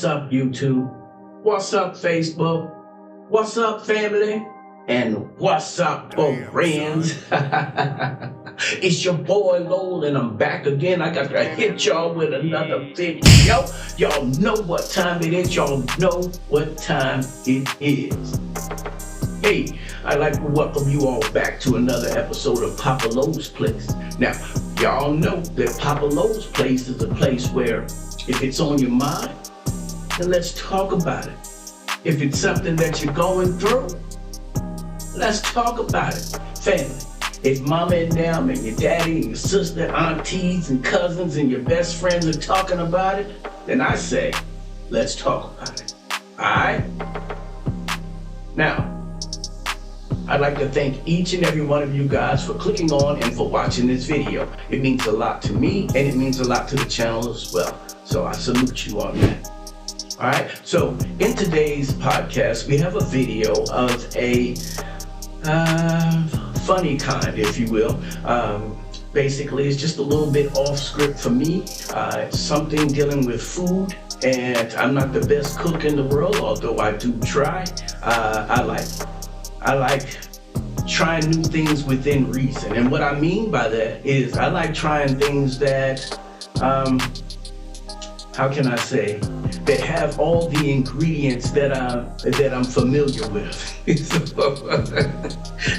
up, YouTube? What's up, Facebook? What's up, family? And what's up, friends? It's your boy Lowell, and I'm back again. I got to hit y'all with another video. Y'all know what time it is. Y'all know what time it is. Hey, I'd like to welcome you all back to another episode of Papa Lowe's Place. Now, y'all know that Papa Lowe's Place is a place where if it's on your mind, then let's talk about it. If it's something that you're going through, let's talk about it. Family, if mama and them and your daddy and your sister, aunties and cousins and your best friends are talking about it, then I say, let's talk about it. Alright? Now, I'd like to thank each and every one of you guys for clicking on and for watching this video. It means a lot to me and it means a lot to the channel as well. So I salute you on that. Alright, so in today's podcast, we have a video of a funny kind, if you will. Basically, it's just a little bit off script for me. It's something dealing with food, and I'm not the best cook in the world, although I do try. I like trying new things within reason. And what I mean by that is I like trying things that, how can I say, that have all the ingredients that I'm familiar with.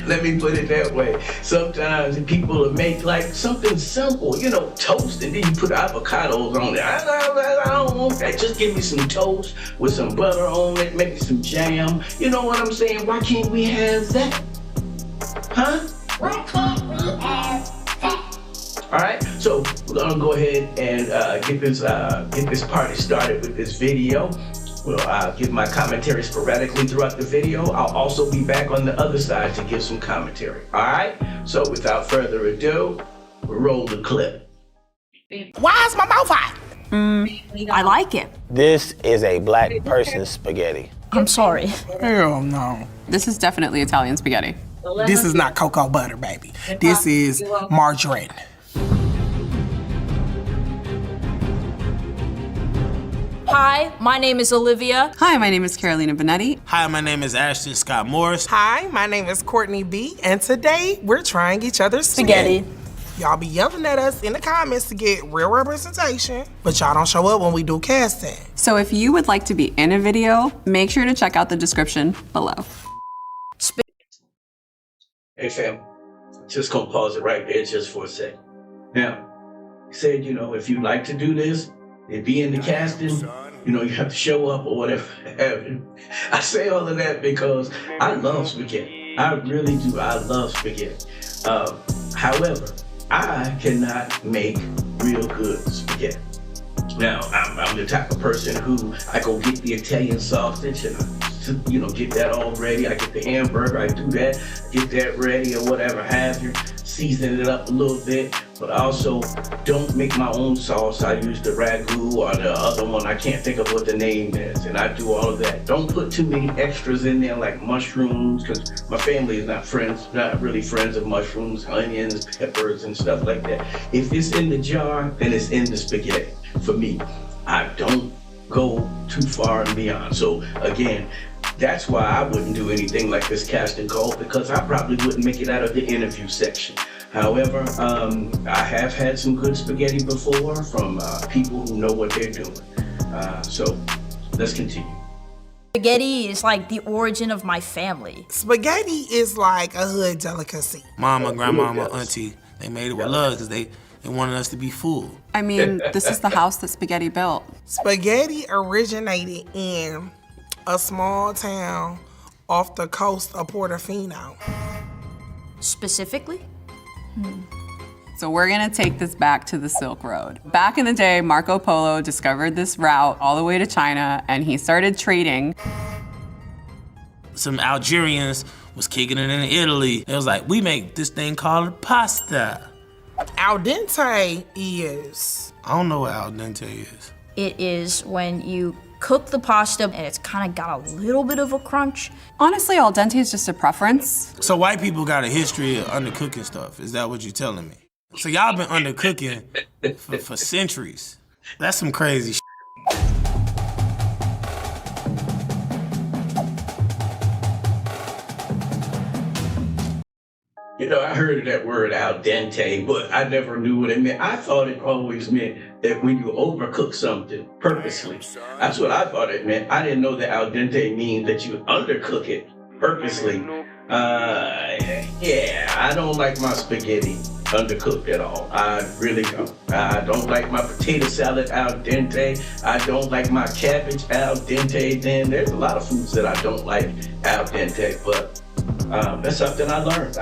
Let me put it that way. Sometimes people will make like something simple, you know, toast, and then you put avocados on it. I don't want that. Just give me some toast with some butter on it, maybe some jam. You know what I'm saying? Why can't we have that? Huh? Why can't we have that? All right, so we're gonna go ahead and get this party started with this video. We'll give my commentary sporadically throughout the video. I'll also be back on the other side to give some commentary. All right, so without further ado, roll the clip. Why is my mouth hot? I like it. This is a black person's spaghetti. I'm sorry. Hell no. This is definitely Italian spaghetti. This is not cocoa butter, baby. This is margarine. Hi, my name is Olivia. Hi, my name is Carolina Benetti. Hi, my name is Ashton Scott Morris. Hi, my name is Courtney B, and today we're trying each other's spaghetti. Y'all be yelling at us in the comments to get real representation, but y'all don't show up when we do casting. So if you would like to be in a video, make sure to check out the description below. Hey fam, just gonna pause it right there just for a second. Now, you said, you know, if you'd like to do this and be in the casting, you know, you have to show up or whatever have you. I say all of that because I love spaghetti. I really do. I love spaghetti. However, I cannot make real good spaghetti. Now, I'm the type of person who I go get the Italian sausage and you know, get that all ready. I get the hamburger, I do that, get that ready or whatever have you, season it up a little bit, but I also don't make my own sauce. I use the ragu or the other one, I can't think of what the name is, and I do all of that. Don't put too many extras in there like mushrooms, because my family is not really friends of mushrooms, onions, peppers, and stuff like that. If it's in the jar, then it's in the spaghetti. For me, I don't go too far and beyond. So again, that's why I wouldn't do anything like this casting call, because I probably wouldn't make it out of the interview section. However, I have had some good spaghetti before from people who know what they're doing. So let's continue. Spaghetti is like the origin of my family. Spaghetti is like a hood delicacy. Mama, grandmama, auntie, they made it with love because they wanted us to be full. I mean, this is the house that spaghetti built. Spaghetti originated in a small town off the coast of Portofino. Specifically? So we're gonna take this back to the Silk Road. Back in the day, Marco Polo discovered this route all the way to China, and he started trading. Some Algerians was kicking it in Italy. It was like, we make this thing called pasta. Al dente is... I don't know what al dente is. It is when you cook the pasta and it's kind of got a little bit of a crunch. Honestly, al dente is just a preference. So white people got a history of undercooking stuff. Is that what you're telling me? So y'all been undercooking for centuries. That's some crazy shit. You know, I heard of that word al dente, but I never knew what it meant. I thought it always meant that when you overcook something purposely. That's what I thought it meant. I didn't know that al dente means that you undercook it purposely. Yeah, I don't like my spaghetti undercooked at all. I really don't. I don't like my potato salad al dente. I don't like my cabbage al dente. Then there's a lot of foods that I don't like al dente, but that's something I learned.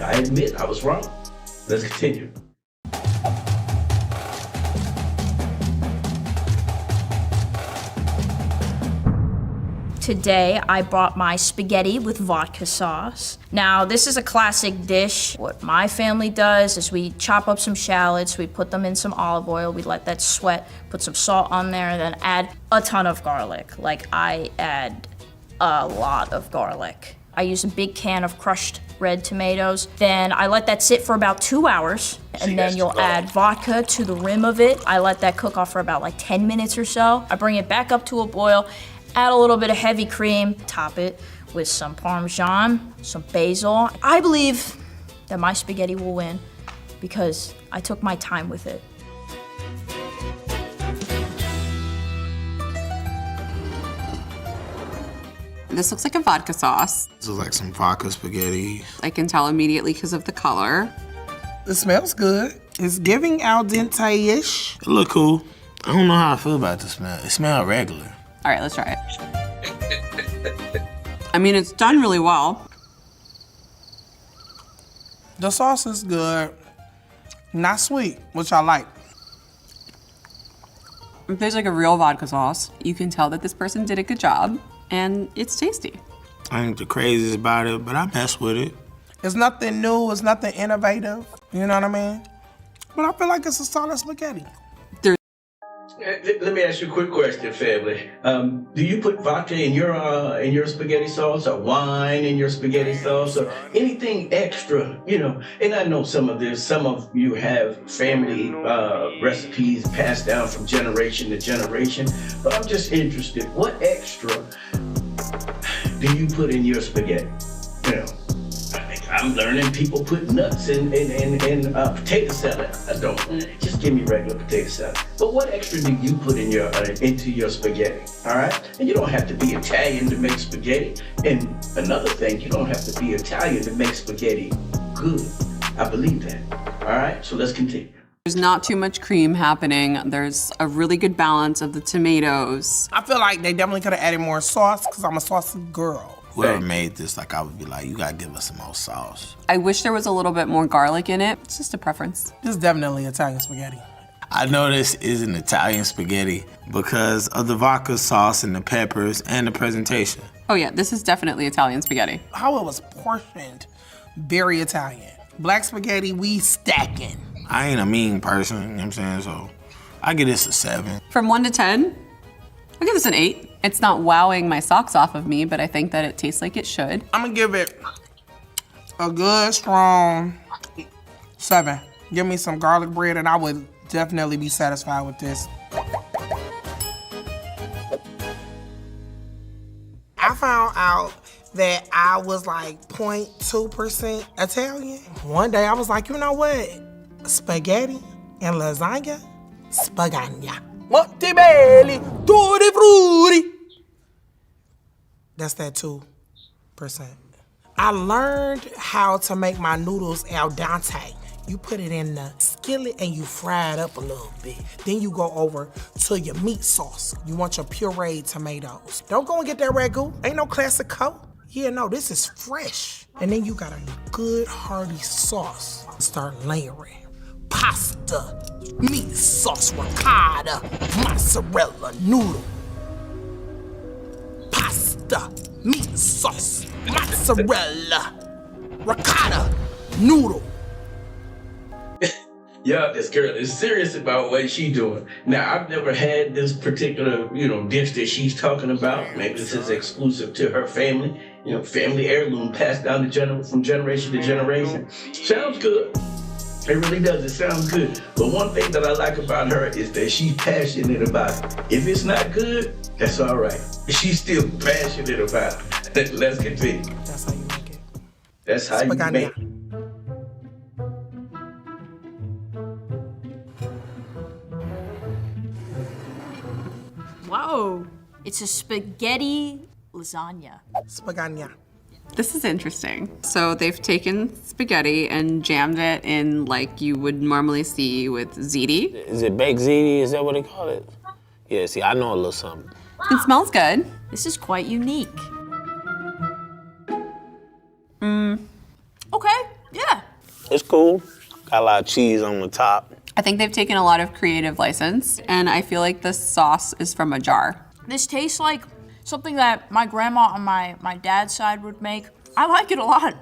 I admit I was wrong. Let's continue. Today, I brought my spaghetti with vodka sauce. Now, this is a classic dish. What my family does is we chop up some shallots, we put them in some olive oil, we let that sweat, put some salt on there, and then add a ton of garlic. Like, I add a lot of garlic. I use a big can of crushed red tomatoes. Then I let that sit for about 2 hours, and then you'll add vodka to the rim of it. I let that cook off for about like 10 minutes or so. I bring it back up to a boil, add a little bit of heavy cream, top it with some Parmesan, some basil. I believe that my spaghetti will win because I took my time with it. This looks like a vodka sauce. This is like some vodka spaghetti. I can tell immediately because of the color. It smells good. It's giving al dente-ish. It look cool. I don't know how I feel about the smell. It smells regular. All right, let's try it. I mean, it's done really well. The sauce is good. Not sweet, which I like. It tastes like a real vodka sauce. You can tell that this person did a good job, and it's tasty. I ain't the craziest about it, but I mess with it. It's nothing new, it's nothing innovative, you know what I mean? But I feel like it's a solid spaghetti. Let me ask you a quick question, family. Do you put vodka in your spaghetti sauce, or wine in your spaghetti sauce, or anything extra? You know, and I know some of you have family recipes passed down from generation to generation, but I'm just interested. What extra do you put in your spaghetti? You know, I'm learning people put nuts in potato salad. I don't. Just give me regular potato salad. But what extra do you put in into your spaghetti? All right? And you don't have to be Italian to make spaghetti. And another thing, you don't have to be Italian to make spaghetti good. I believe that. All right? So let's continue. There's not too much cream happening. There's a really good balance of the tomatoes. I feel like they definitely could have added more sauce because I'm a saucy girl. Whoever made this, like, I would be like, you gotta give us some more sauce. I wish there was a little bit more garlic in it. It's just a preference. This is definitely Italian spaghetti. I know this is an Italian spaghetti because of the vodka sauce and the peppers and the presentation. Oh yeah, this is definitely Italian spaghetti. How it was portioned, very Italian. Black spaghetti, we stacking. I ain't a mean person, you know what I'm saying? So I give this a 7. From 1 to 10, I'll give this an 8. It's not wowing my socks off of me, but I think that it tastes like it should. I'm gonna give it a good, strong 7. Give me some garlic bread and I would definitely be satisfied with this. I found out that I was like 0.2% Italian. One day I was like, you know what? Spaghetti and lasagna? Spagagna. Monte belli, tutti frutti. That's that 2%. I learned how to make my noodles al dente. You put it in the skillet and you fry it up a little bit. Then you go over to your meat sauce. You want your pureed tomatoes. Don't go and get that ragu. Ain't no classic coat. Yeah, no, this is fresh. And then you got a good hearty sauce. Start layering. Pasta, meat sauce, ricotta, mozzarella, noodle. Pasta, meat sauce, mozzarella, ricotta, noodle. Yeah, this girl is serious about what she's doing. Now, I've never had this particular, dish that she's talking about. Maybe this is exclusive to her family. Family heirloom passed down from generation to generation. Sounds good. It really does. It sounds good. But one thing that I like about her is that she's passionate about it. If it's not good, that's all right. She's still passionate about it. Let's continue. That's how you make it. That's how you Spaghetti. make it. Whoa. It's a spaghetti lasagna. Spaghetti. This is interesting. So they've taken spaghetti and jammed it in like you would normally see with ziti. Is it baked ziti? Is that what they call it? Yeah, see, I know a little something. It smells good. This is quite unique. Okay, yeah. It's cool. Got a lot of cheese on the top. I think they've taken a lot of creative license, and I feel like this sauce is from a jar. This tastes like something that my grandma on my dad's side would make. I like it a lot.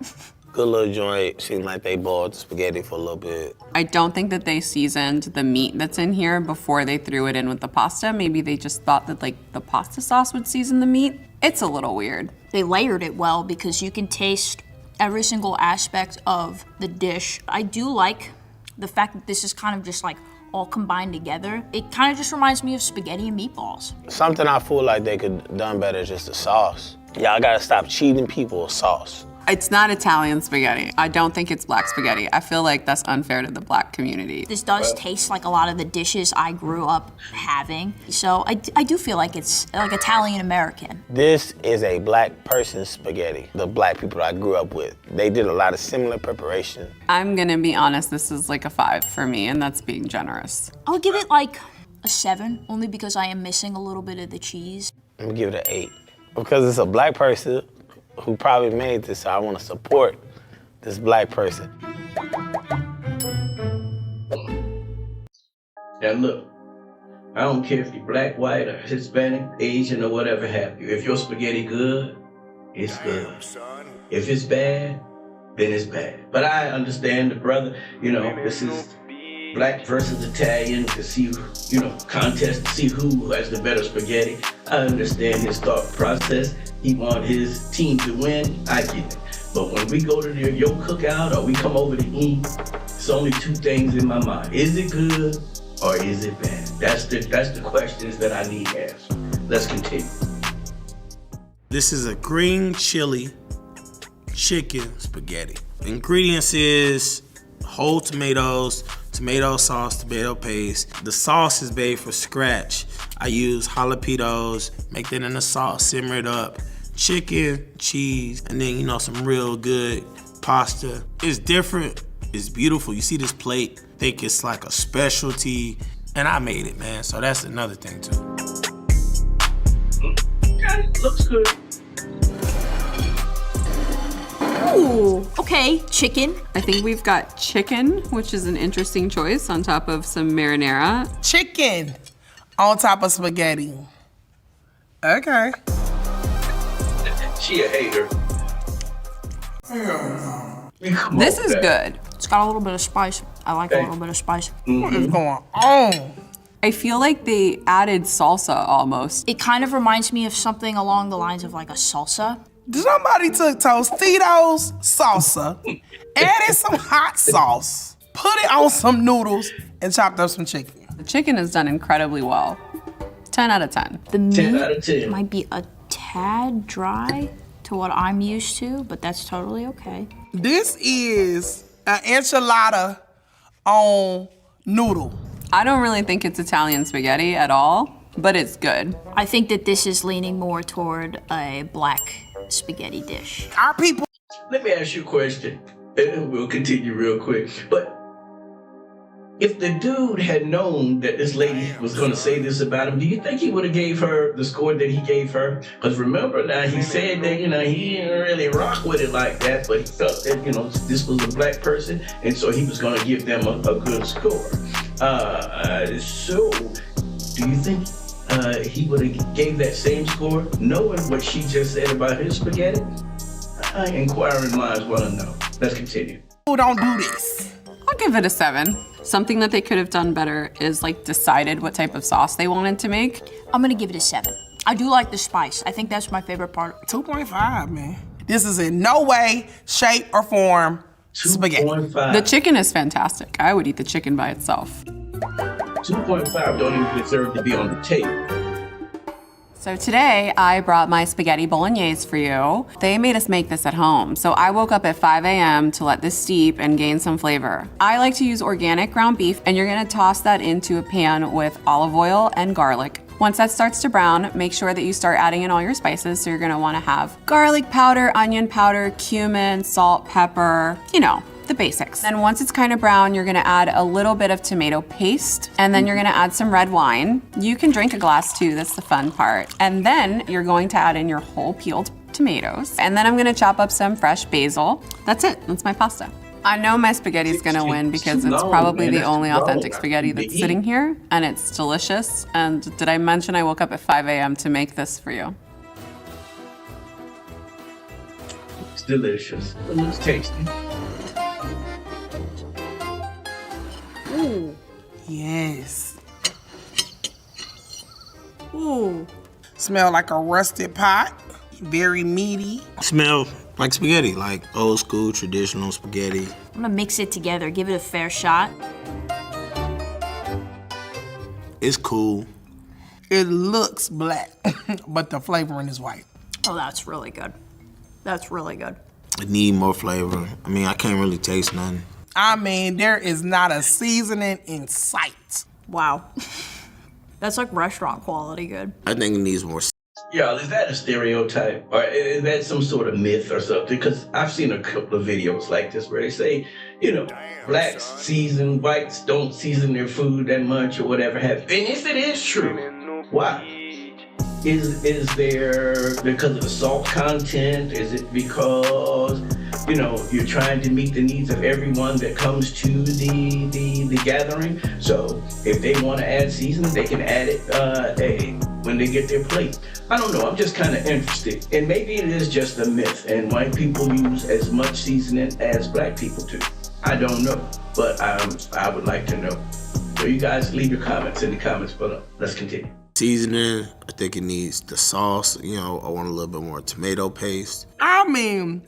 Good little joint. Seemed like they boiled the spaghetti for a little bit. I don't think that they seasoned the meat that's in here before they threw it in with the pasta. Maybe they just thought that like the pasta sauce would season the meat. It's a little weird. They layered it well because you can taste every single aspect of the dish. I do like the fact that this is kind of just like all combined together. It kind of just reminds me of spaghetti and meatballs. Something I feel like they could have done better is just the sauce. Y'all gotta stop cheating people with sauce. It's not Italian spaghetti. I don't think it's black spaghetti. I feel like that's unfair to the black community. This does taste like a lot of the dishes I grew up having. So I do feel like it's like Italian American. This is a black person's spaghetti. The black people I grew up with. They did a lot of similar preparation. I'm gonna be honest, this is like a 5 for me, and that's being generous. I'll give it like a 7, only because I am missing a little bit of the cheese. I'm gonna give it an 8. Because it's a black person who probably made this, so I wanna support this black person. Now look, I don't care if you're black, white, or Hispanic, Asian, or whatever have you. If your spaghetti good, it's good. If it's bad, then it's bad. But I understand the brother, you know, this is black versus Italian to see, you know, contest to see who has the better spaghetti. I understand his thought process. He want his team to win. I get it. But when we go to your cookout or we come over to eat, it's only 2 things in my mind. Is it good or is it bad? That's the questions that I need answered. Let's continue. This is a green chili chicken spaghetti. The ingredients is whole tomatoes, tomato sauce, tomato paste. The sauce is made from scratch. I use jalapenos, make that in the sauce, simmer it up. Chicken, cheese, and then, you know, some real good pasta. It's different, it's beautiful. You see this plate, I think it's like a specialty, and I made it, man, so that's another thing too. Okay, looks good. Ooh, okay, chicken. I think we've got chicken, which is an interesting choice, on top of some marinara. Chicken on top of spaghetti. Okay. She a hater. This is good. It's got a little bit of spice. I like a little bit of spice. What is going on? I feel like they added salsa almost. It kind of reminds me of something along the lines of like a salsa. Somebody took Tostitos salsa, added some hot sauce, put it on some noodles, and chopped up some chicken. The chicken is done incredibly well. 10 out of 10. The 10 meat out of 10. might be a tad dry to what I'm used to, but that's totally okay. This is an enchilada on noodle. I don't really think it's Italian spaghetti at all, but it's good. I think that this is leaning more toward a black spaghetti dish. Our people. Let me ask you a question. We'll continue real quick. But if the dude had known that this lady was going to say this about him, do you think he would have gave her the score that he gave her? Because remember now, he said that, you know, he didn't really rock with it like that, but he felt that, you know, this was a black person, and so he was going to give them a good score. So, do you think he would have gave that same score, knowing what she just said about his spaghetti? Inquiring minds want to know. Let's continue. Who don't do this? I'll give it a 7. Something that they could have done better is like decided what type of sauce they wanted to make. I'm gonna give it a 7. I do like the spice. I think that's my favorite part. 2.5, man. This is in no way, shape, or form spaghetti. 2.5. The chicken is fantastic. I would eat the chicken by itself. 2.5 don't even deserve to be on the table. So today I brought my spaghetti bolognese for you. They made us make this at home. So I woke up at 5 a.m. to let this steep and gain some flavor. I like to use organic ground beef, and you're gonna toss that into a pan with olive oil and garlic. Once that starts to brown, make sure that you start adding in all your spices. So you're gonna wanna have garlic powder, onion powder, cumin, salt, pepper, the basics. Then once it's kind of brown, you're gonna add a little bit of tomato paste, and then you're gonna add some red wine. You can drink a glass too, that's the fun part. And then you're going to add in your whole peeled tomatoes. And then I'm gonna chop up some fresh basil. That's it, that's my pasta. I know my spaghetti's gonna win because it's probably the only authentic spaghetti that's sitting here, and it's delicious. And did I mention I woke up at 5 a.m. to make this for you? It's delicious. It looks tasty. Ooh. Yes. Ooh. Smell like a rusted pot. Very meaty. Smell like spaghetti, like old school traditional spaghetti. I'm gonna mix it together, give it a fair shot. It's cool. It looks black, but the flavoring is white. Oh, that's really good. That's really good. It need more flavor. I mean, I can't really taste nothing. I mean, there is not a seasoning in sight. Wow. That's like restaurant quality good. I think it needs more. Y'all, is that a stereotype? Or is that some sort of myth or something? Because I've seen a couple of videos like this where they say, blacks season, whites don't season their food that much or whatever have. And if it is true, why? Is there because of the salt content? Is it because, you're trying to meet the needs of everyone that comes to the gathering? So if they want to add seasoning, they can add it when they get their plate. I don't know, I'm just kind of interested. And maybe it is just a myth and white people use as much seasoning as black people do. I don't know, but I would like to know. So you guys leave your comments in the comments below. Let's continue. Seasoning, I think it needs the sauce. I want a little bit more tomato paste. I mean,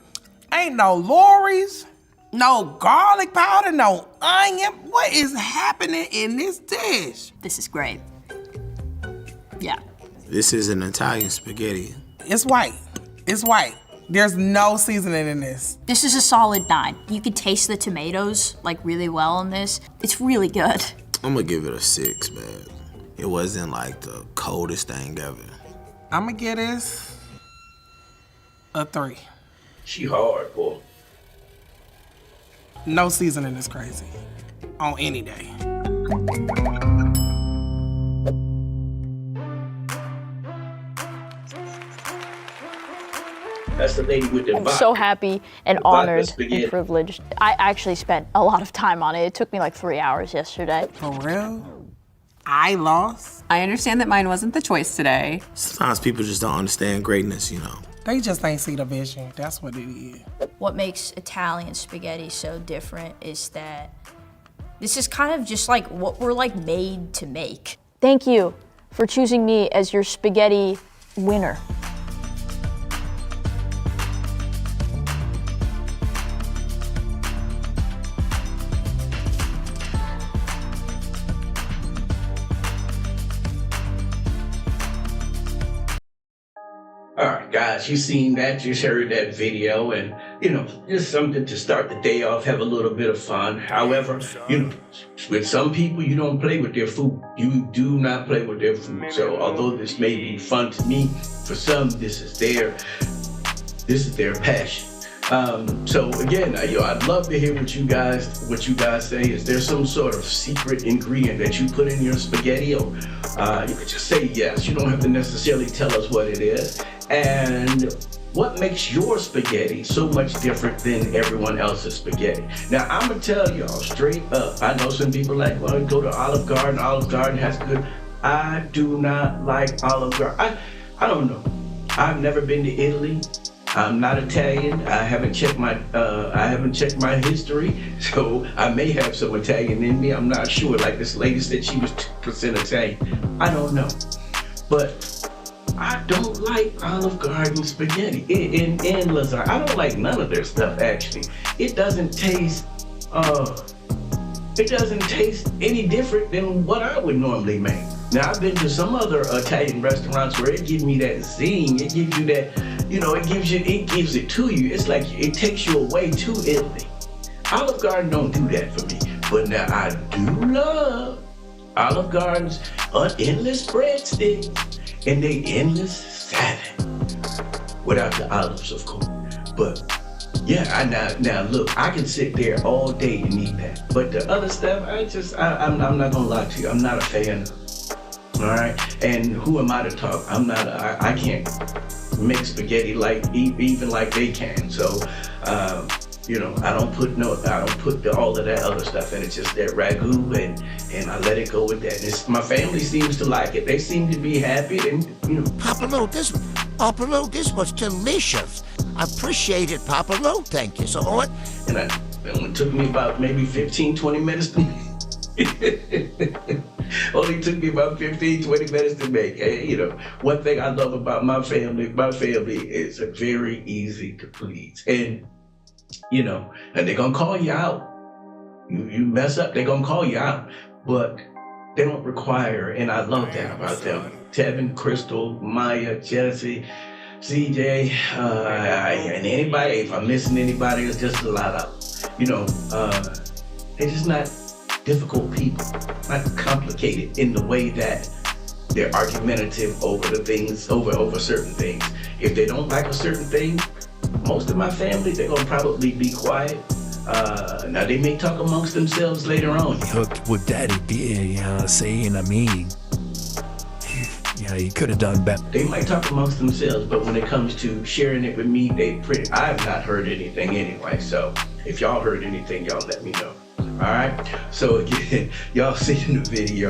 ain't no Lorry's, no garlic powder, no onion. What is happening in this dish? This is great. Yeah. This is an Italian spaghetti. It's white. It's white. There's no seasoning in this. This is a solid 9. You can taste the tomatoes really well in this. It's really good. I'm gonna give it a 6, man. It wasn't like the coldest thing ever. I'm gonna give this a 3. She hard, boy. No seasoning is crazy on any day. That's the lady with the I'm so happy and honored and privileged. I actually spent a lot of time on it. It took me like 3 hours yesterday. For real? I lost. I understand that mine wasn't the choice today. Sometimes people just don't understand greatness, They just ain't see the vision. That's what it is. What makes Italian spaghetti so different is that this is kind of just like what we're made to make. Thank you for choosing me as your spaghetti winner. All right, guys, you seen that, you heard that video, and, just something to start the day off, have a little bit of fun. However, with some people, you don't play with their food. You do not play with their food. So although this may be fun to me, for some, this is their passion. So again, I'd love to hear what you guys say. Is there some sort of secret ingredient that you put in your spaghetti? Or you could just say yes. You don't have to necessarily tell us what it is. And what makes your spaghetti so much different than everyone else's spaghetti? Now, I'm gonna tell y'all straight up. I know some people go to Olive Garden. Olive Garden has good. I do not like Olive Garden. I don't know. I've never been to Italy. I'm not Italian. I haven't checked my history, so I may have some Italian in me. I'm not sure. Like this lady said, she was 2% Italian. I don't know, but I don't like Olive Garden spaghetti and lasagna. I don't like none of their stuff actually. It doesn't taste any different than what I would normally make. Now, I've been to some other Italian restaurants where it gives me that zing. It gives you that, you know, it gives it to you. It's like it takes you away to Italy. Olive Garden don't do that for me. But now I do love Olive Garden's endless breadsticks and they endless salad. Without the olives, of course. But yeah, now look, I can sit there all day and eat that. But the other stuff, I'm not gonna lie to you, I'm not a fan of. All right, and who am I to talk? I can't make spaghetti even like they can. So, you know, I don't put all of that other stuff in. It's just that ragu, and I let it go with that. My family seems to like it. They seem to be happy, and you know. Papa Lou, this was delicious. I appreciate it, Papa Lou. Thank you so much. And it took me about maybe 15, 20 minutes to make. Only took me about 15, 20 minutes to make. You know, one thing I love about my family is very easy to please. And, you know, and they're gonna call you out. You mess up, they're gonna call you out. But they don't require, and I love that about them. Tevin, Crystal, Maya, Jesse, CJ, and anybody, if I'm missing anybody, it's just a lot of, you know, they're just not difficult people, not complicated in the way that they're argumentative over the things, over certain things. If they don't like a certain thing, most of my family, they're gonna probably be quiet. Now they may talk amongst themselves later on. Hooked with Daddy Beer, you know what I'm saying? I mean, you know, you could have done better. They might talk amongst themselves, but when it comes to sharing it with me, I've not heard anything anyway. So if y'all heard anything, y'all let me know. All right, so again, y'all see in the video,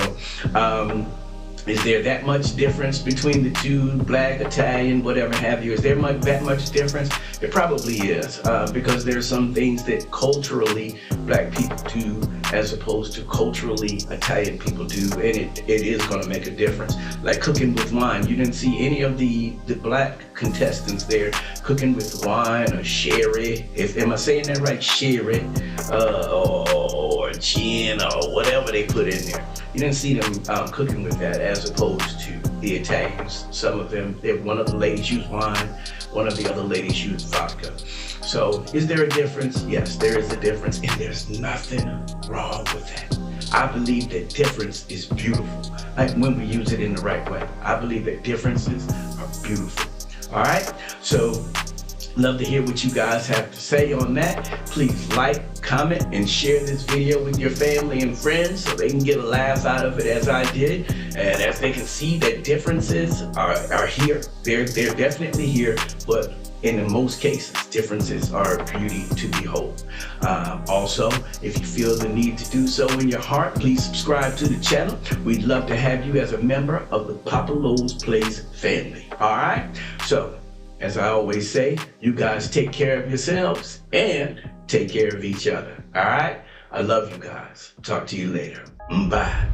is there that much difference between the two, black, Italian, whatever have you? Is there that much difference? It probably is, because there's some things that culturally black people do as opposed to culturally Italian people do, and it is gonna make a difference. Like cooking with wine, you didn't see any of the black contestants there cooking with wine or sherry. Am I saying that right? Sherry, or gin, or whatever they put in there. You didn't see them cooking with that as opposed to the Italians. Some of them, one of the ladies used wine, one of the other ladies used vodka. So is there a difference? Yes, there is a difference, and there's nothing wrong with that. I believe that difference is beautiful, like when we use it in the right way. I believe that differences are beautiful. All right, so love to hear what you guys have to say on that. Please like, comment, and share this video with your family and friends so they can get a laugh out of it as I did, and as they can see that differences are here. They're definitely here, but in most cases, differences are a beauty to behold. Also, if you feel the need to do so in your heart, please subscribe to the channel. We'd love to have you as a member of the Papa Lowe's Place family. All right? So, as I always say, you guys take care of yourselves and take care of each other. All right? I love you guys. Talk to you later. Bye.